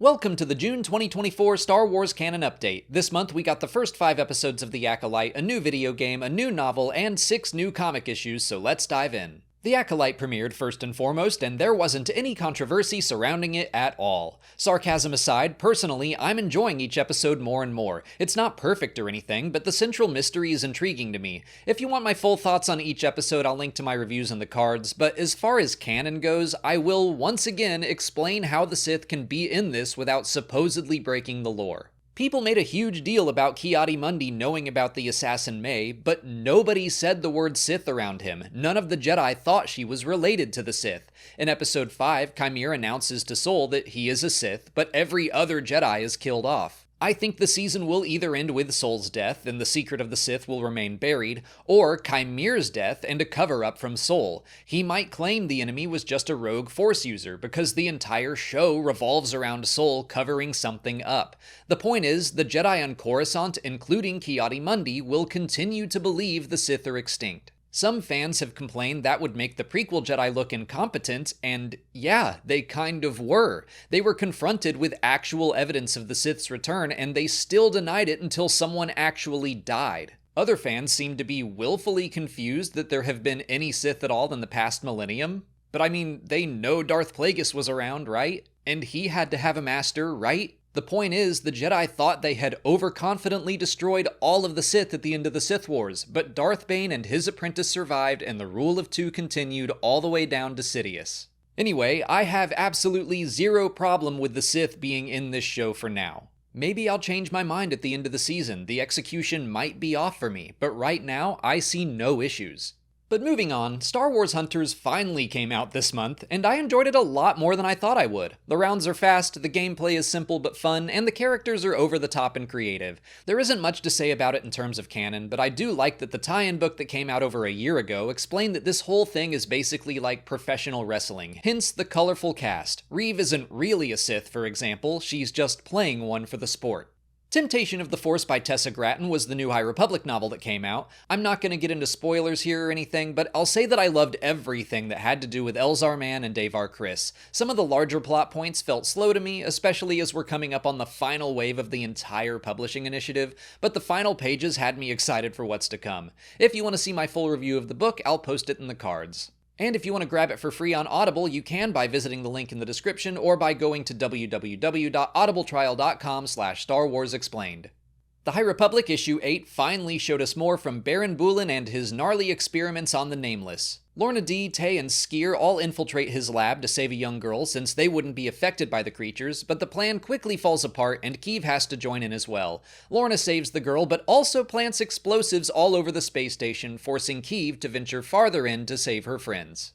Welcome to the June 2024 Star Wars Canon Update. This month we got the first 5 episodes of The Acolyte, a new video game, a new novel, and 6 new comic issues, so let's dive in. The Acolyte premiered first and foremost, and there wasn't any controversy surrounding it at all. Sarcasm aside, personally, I'm enjoying each episode more and more. It's not perfect or anything, but the central mystery is intriguing to me. If you want my full thoughts on each episode, I'll link to my reviews in the cards, but as far as canon goes, I will once again explain how the Sith can be in this without supposedly breaking the lore. People made a huge deal about Ki-Adi-Mundi knowing about the assassin May, but nobody said the word Sith around him. None of the Jedi thought she was related to the Sith. In Episode 5, Chimera announces to Sol that he is a Sith, but every other Jedi is killed off. I think the season will either end with Sol's death, and the secret of the Sith will remain buried, or Chimera's death and a cover-up from Sol. He might claim the enemy was just a rogue Force user, because the entire show revolves around Sol covering something up. The point is, the Jedi on Coruscant, including Ki-Adi-Mundi, will continue to believe the Sith are extinct. Some fans have complained that would make the prequel Jedi look incompetent, and yeah, they kind of were. They were confronted with actual evidence of the Sith's return, and they still denied it until someone actually died. Other fans seem to be willfully confused that there have been any Sith at all in the past millennium. But I mean, they know Darth Plagueis was around, right? And he had to have a master, right? The point is, the Jedi thought they had overconfidently destroyed all of the Sith at the end of the Sith Wars, but Darth Bane and his apprentice survived and the rule of 2 continued all the way down to Sidious. Anyway, I have absolutely zero problem with the Sith being in this show for now. Maybe I'll change my mind at the end of the season, the execution might be off for me, but right now I see no issues. But moving on, Star Wars Hunters finally came out this month, and I enjoyed it a lot more than I thought I would. The rounds are fast, the gameplay is simple but fun, and the characters are over the top and creative. There isn't much to say about it in terms of canon, but I do like that the tie-in book that came out over a year ago explained that this whole thing is basically like professional wrestling, hence the colorful cast. Reeve isn't really a Sith, for example, she's just playing one for the sport. Temptation of the Force by Tessa Gratton was the new High Republic novel that came out. I'm not going to get into spoilers here or anything, but I'll say that I loved everything that had to do with Elzar Mann and Davar Kriss. Some of the larger plot points felt slow to me, especially as we're coming up on the final wave of the entire publishing initiative, but the final pages had me excited for what's to come. If you want to see my full review of the book, I'll post it in the cards. And if you want to grab it for free on Audible, you can by visiting the link in the description or by going to www.audibletrial.com/Star Wars Explained. The High Republic issue 8 finally showed us more from Baron Boolan and his gnarly experiments on the Nameless. Lorna D, Tay, and Skier all infiltrate his lab to save a young girl since they wouldn't be affected by the creatures, but the plan quickly falls apart and Keeve has to join in as well. Lorna saves the girl, but also plants explosives all over the space station, forcing Keeve to venture farther in to save her friends.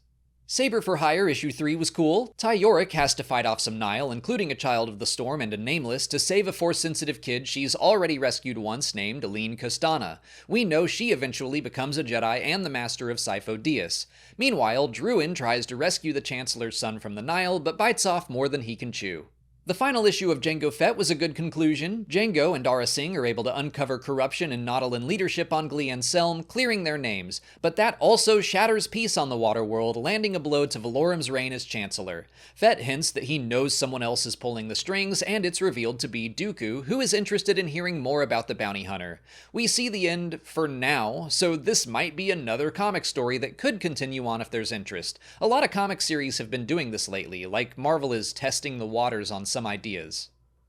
Saber for Hire issue 3 was cool. Ty Yorick has to fight off some Nihil, including a Child of the Storm and a Nameless, to save a Force-sensitive kid she's already rescued once named Aline Costana. We know she eventually becomes a Jedi and the master of Sifo Dyas. Meanwhile, Druin tries to rescue the Chancellor's son from the Nihil, but bites off more than he can chew. The final issue of Jango Fett was a good conclusion. Jango and Dara Singh are able to uncover corruption and Nautolan leadership on Glee and Selm, clearing their names, but that also shatters peace on the Waterworld, landing a blow to Valorum's reign as Chancellor. Fett hints that he knows someone else is pulling the strings, and it's revealed to be Dooku, who is interested in hearing more about the bounty hunter. We see the end for now, so this might be another comic story that could continue on if there's interest. A lot of comic series have been doing this lately, like Marvel is testing the waters on some ideas.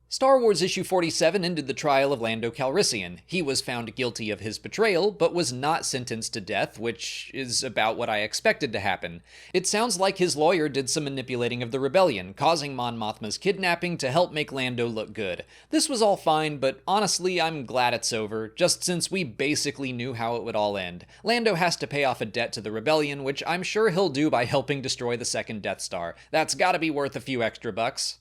Star Wars issue 47 ended the trial of Lando Calrissian. He was found guilty of his betrayal, but was not sentenced to death, which is about what I expected to happen. It sounds like his lawyer did some manipulating of the rebellion, causing Mon Mothma's kidnapping to help make Lando look good. This was all fine, but honestly, I'm glad it's over, just since we basically knew how it would all end. Lando has to pay off a debt to the rebellion, which I'm sure he'll do by helping destroy the second Death Star. That's gotta be worth a few extra bucks.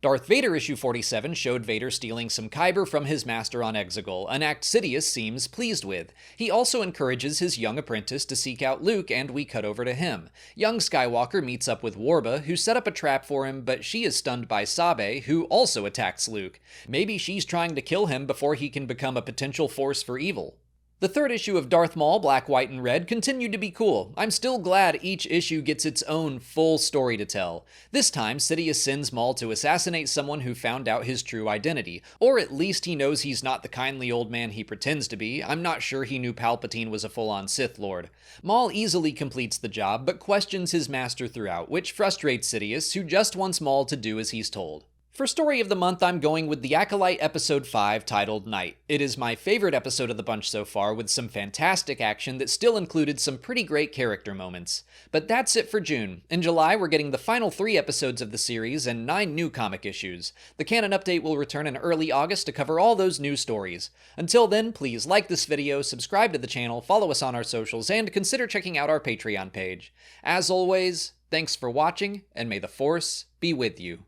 Darth Vader issue 47 showed Vader stealing some Kyber from his master on Exegol, an act Sidious seems pleased with. He also encourages his young apprentice to seek out Luke, and we cut over to him. Young Skywalker meets up with Warba, who set up a trap for him, but she is stunned by Sabe, who also attacks Luke. Maybe she's trying to kill him before he can become a potential force for evil. The third issue of Darth Maul, Black, White, and Red continued to be cool. I'm still glad each issue gets its own full story to tell. This time, Sidious sends Maul to assassinate someone who found out his true identity. Or at least he knows he's not the kindly old man he pretends to be. I'm not sure he knew Palpatine was a full-on Sith Lord. Maul easily completes the job, but questions his master throughout, which frustrates Sidious, who just wants Maul to do as he's told. For Story of the Month, I'm going with The Acolyte Episode 5, titled Night. It is my favorite episode of the bunch so far, with some fantastic action that still included some pretty great character moments. But that's it for June. In July, we're getting the final 3 episodes of the series and 9 new comic issues. The Canon update will return in early August to cover all those new stories. Until then, please like this video, subscribe to the channel, follow us on our socials, and consider checking out our Patreon page. As always, thanks for watching, and may the Force be with you.